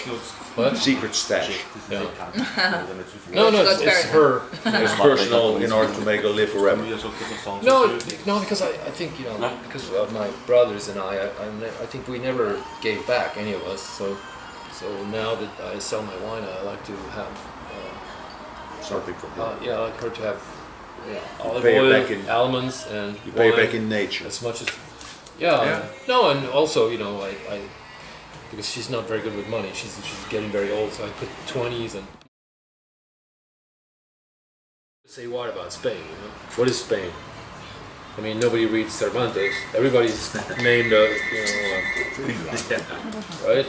What? Secret stash. Yeah. No, it's her. It's personal in order to make a live forever. No, because I think because of my brothers and I think we never gave back, any of us. So now that I sell my wine, I like to have Something from her. I like her to have olive pay it oil, back in- almonds, and You pay wine back in nature. as much as Yeah. No, and also I because she's not very good with money. She's getting very old, so I put 20s and say what about Spain? What is Spain? I mean, nobody reads Cervantes. Everybody's named, right?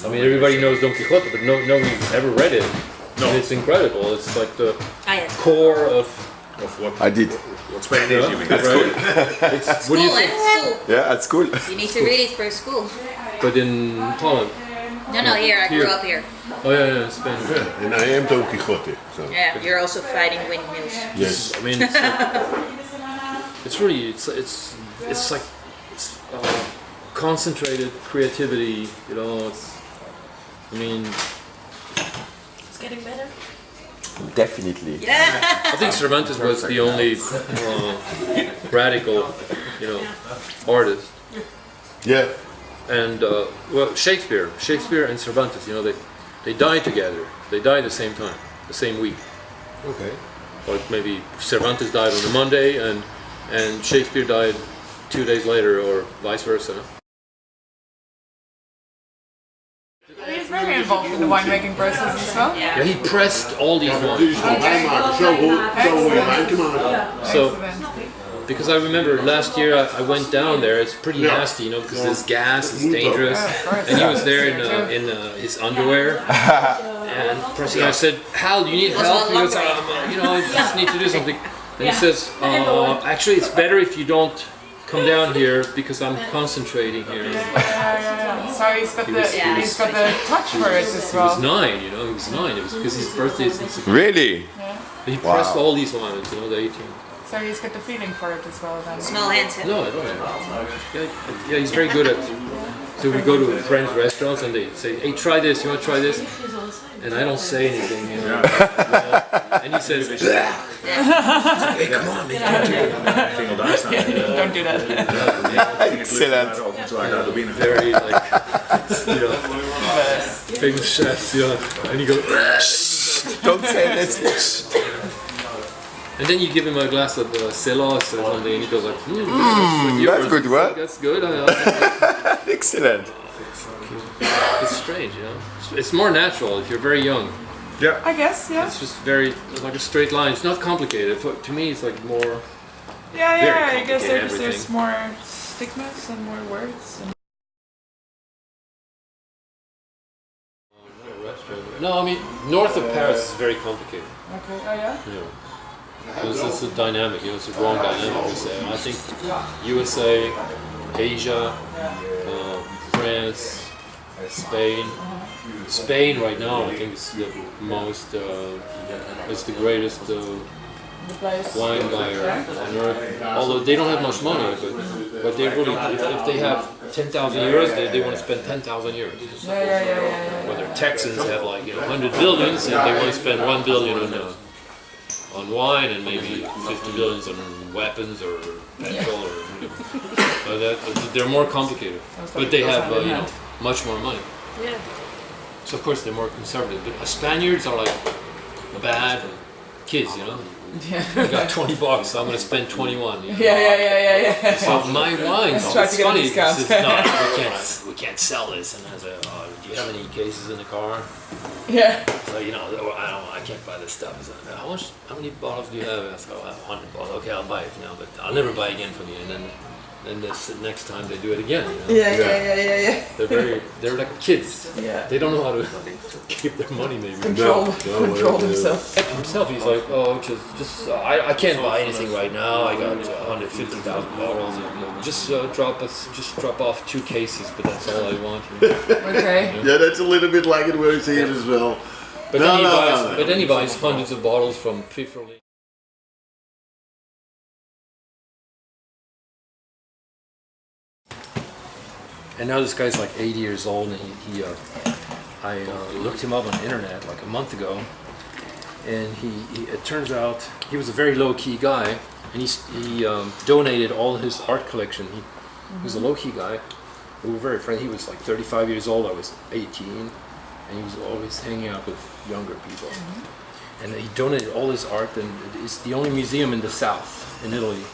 I mean, everybody knows Don Quixote, but nobody's ever read it. No. And it's incredible. It's like the core of what I did. What Spain is, you mean? Right? It's, what do you School, think? school. Yeah, at school. You need to read it for school. But in Holland. No, here, I grew up here. Oh yeah, Spain. Yeah, and I am Don Quixote. So. Yeah, you're also fighting windmills. Yes. I mean, it's really it's like concentrated creativity. I mean, It's getting better. Definitely. I think Cervantes was the only radical, artist. Yeah. And well, Shakespeare and Cervantes, they died together. They died the same time, the same week. Okay. Like maybe Cervantes died on a Monday and Shakespeare died 2 days later, or vice versa. He's very involved in the winemaking process as well. Yeah, he pressed all these Dus wines. van mij maken. Zo hoe je wijn te maken. So, because I remember last year I went down there. It's pretty nasty, because this gas is dangerous. And he was there in his underwear and pressing. I said, "Hal, do you need help?" He goes, "I just need to do something." And he says, "Actually, it's better if you don't come down here because I'm concentrating here." So he's got the touch for it as He was well. 9, He was 9. It was because his birthday is in September. Really? He pressed all these wines, the 18. So he's got the feeling for it as well then. Small hands, huh? No, I don't know. Yeah, he's very good at. So we go to friends' restaurants and they say, "Hey, try this. You want to try this?" And I don't say anything, And he says, "Blah." "Hey, come on, man, don't do that." Ging al daar staan. Don't do that. Excellent. Daar door binnen. Very like, famous chefs, And he goes, Don't say this. and then you give him a glass of Celos or something, and he goes like, That's good, what? That's good. I like that." Excellent. It's strange, It's more natural if you're very young. Yeah. I guess, yeah. It's just very like a straight line. It's not complicated. To me, it's like more. Yeah, I guess complicated there's everything. more stigmas and more words. And No, I mean north of Paris is very complicated. okay, oh yeah? It's a dynamic. It's a growing dynamic. I think USA, Asia, France, Spain. Spain right now, I think, is the most, it's the greatest The place. wine buyer on earth. Although they don't have much money, but they really, if they have 10,000 euros, they want to spend 10,000 euros. Yeah. Whether Texans have like 100 billions and they want to spend 1 billion on wine and maybe 50 billions on weapons or petrol or they're more complicated. But they have much more money. Yeah. So of course they're more conservative. But Spaniards are like bad kids, I got 20 bucks, so I'm going to spend 21. Yeah. So my wines, Try it's to get a funny. discount. It's no, we can't sell this. And I say, do you have any cases in the car? Yeah. So I can't buy this stuff. So, how many bottles do you have? I said, I have 100 bottles. Okay, I'll buy it now, but I'll never buy again from you. And then this next time they do it again. Yeah. They're like kids. Yeah. They don't know how to keep their money maybe. Control themselves. Himself, he's like, just I can't buy anything right now. I got 150,000 bottles. And just drop off 2 cases, but that's all I want. Okay. Yeah, that's a little bit like it works here as well. But then he buys hundreds of bottles from preferably. And now this guy's like 80 years old, and I looked him up on the internet like a month ago, and it turns out he was a very low-key guy, and he donated all his art collection. He was a low-key guy. We were very friendly. He was like 35 years old. I was 18, and he was always hanging out with younger people. And he donated all his art, and it's the only museum in the south, in Italy.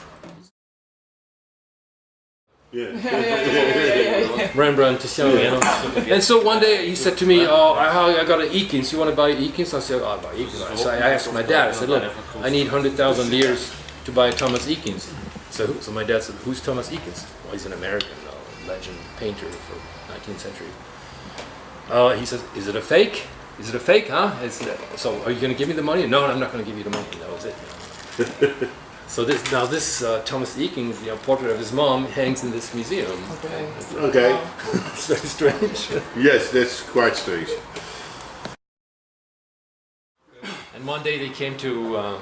Rembrandt, Tiziano, you know. And so one day he said to me, "Oh, I got an Eakins. You want to buy Eakins?" I said, "Oh, I'll buy Eakins." So I asked my dad. I said, "Look, I need 100,000 liras to buy Thomas Eakins." So my dad said, "Who's Thomas Eakins?" Well, he's an American legend painter for 19th century. He says, "Is it a fake? Is it a fake, huh? So are you going to give me the money?" "No, I'm not going to give you the money." That was it. So this Thomas Eakins, portrait of his mom hangs in this museum. Okay. It's very strange. Yes, that's quite strange. And one day they came to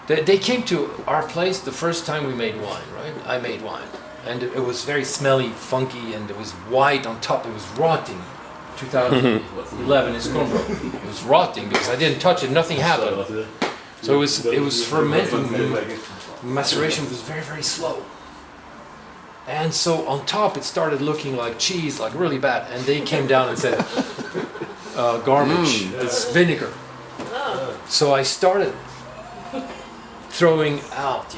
they came to our place the first time we made wine, right? I made wine, and it was very smelly, funky, and it was white on top. It was rotting. 2011 in Scombro. It was rotting because I didn't touch it. Nothing happened. So it was fermenting. The maceration was very, very slow. And so on top it started looking like cheese, like really bad. And they came down and said, garbage, it's vinegar. So I started throwing out,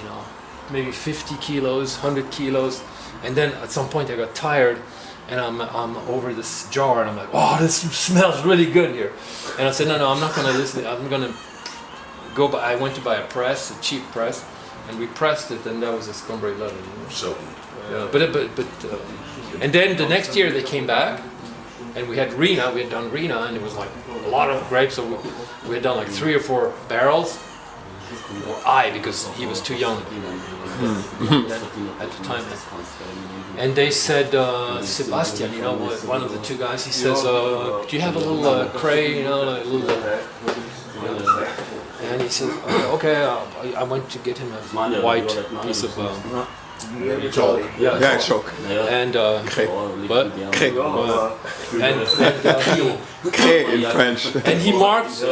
maybe 50 kilos, 100 kilos. And then at some point I got tired, and I'm over this jar, and I'm like, "Oh, this smells really good here." And I said, no, I'm not going to listen. I'm going to go buy. I went to buy a press, a cheap press, and we pressed it, and that was a Scombro 11. So. And then the next year they came back, and we had Rina. We had done Rina, and it was like a lot of grapes. So we had done like 3 or 4 barrels. Or because he was too young at the time. And they said, Sebastian, one of the 2 guys, he says, "Do you have a little cray, like a little?" And he said, "Okay." I went to get him a white piece of Chalk. Yeah, chalk. and Cré in French. and he marked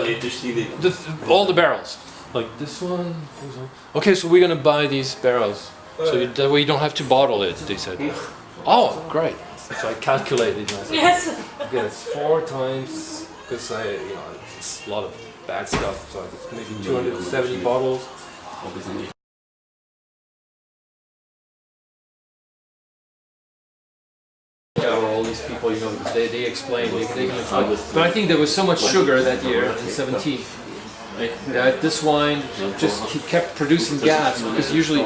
all the barrels, like this one. Okay, so we're gonna buy these barrels, so that way you don't have to bottle it. They said, "Oh, great." So I calculated. And I said, Yes. "Okay, it's 4 times because it's a lot of bad stuff. So it's maybe 270 bottles." All these people, they explain. They can explain. But I think there was so much sugar that year in 17. That this wine just kept producing gas, because usually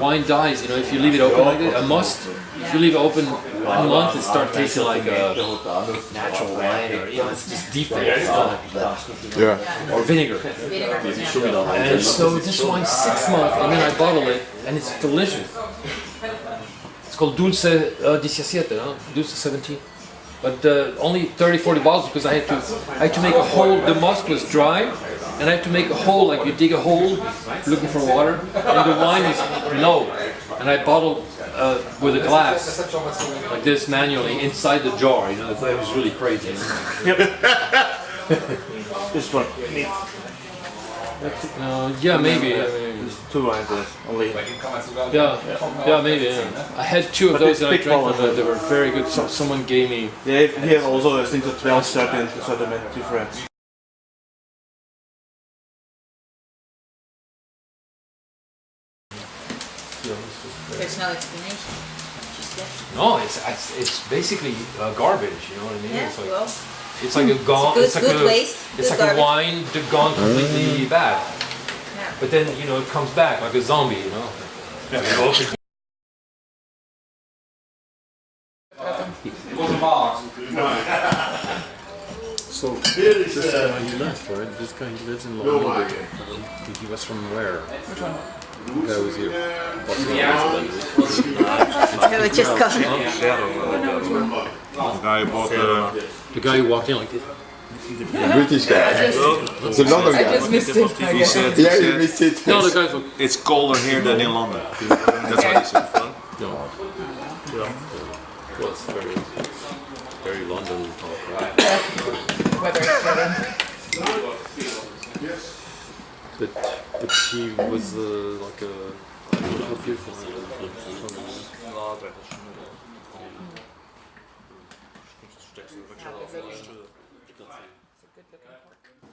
wine dies, if you leave it open like this. If you leave it open 1 month, it starts tasting like a natural wine, or it's just defect, or vinegar. And so this wine's 6 months, and then I bottle it, and it's delicious. It's called Dulce 17, Dulce 17. But only 30-40 bottles, because I had to make a hole. The must was dry, and I have to make a hole, like you dig a hole looking for water, and the wine is low, and I bottled with a glass like this manually inside the jar. It was really crazy. This one. Yeah, maybe. Two wines only. Yeah, maybe. Yeah. I had 2 of those, and I drank them. They were very good. Someone gave me. They have also I think the 12 certain different. There's no explanation. Just that. No, it's basically garbage. You know what I mean? Yeah, It's like, well, it's like a gone. good, It's like good a waste. It's Good like garbage. a wine that gone completely bad. Yeah. But then it comes back like a zombie. So this guy he left, right? This guy he lives in London. He was from where? Which one? The guy was here. It was just gone. The guy who walked in like this. The British guy. The London I guy. just missed it, I guess. Yeah, you missed it. No, the guy from. It's colder here than in London. That's what he said. No. Well, it's very very London talk, right? Whether it's better. But she was like a beautiful. It's a good looking pork.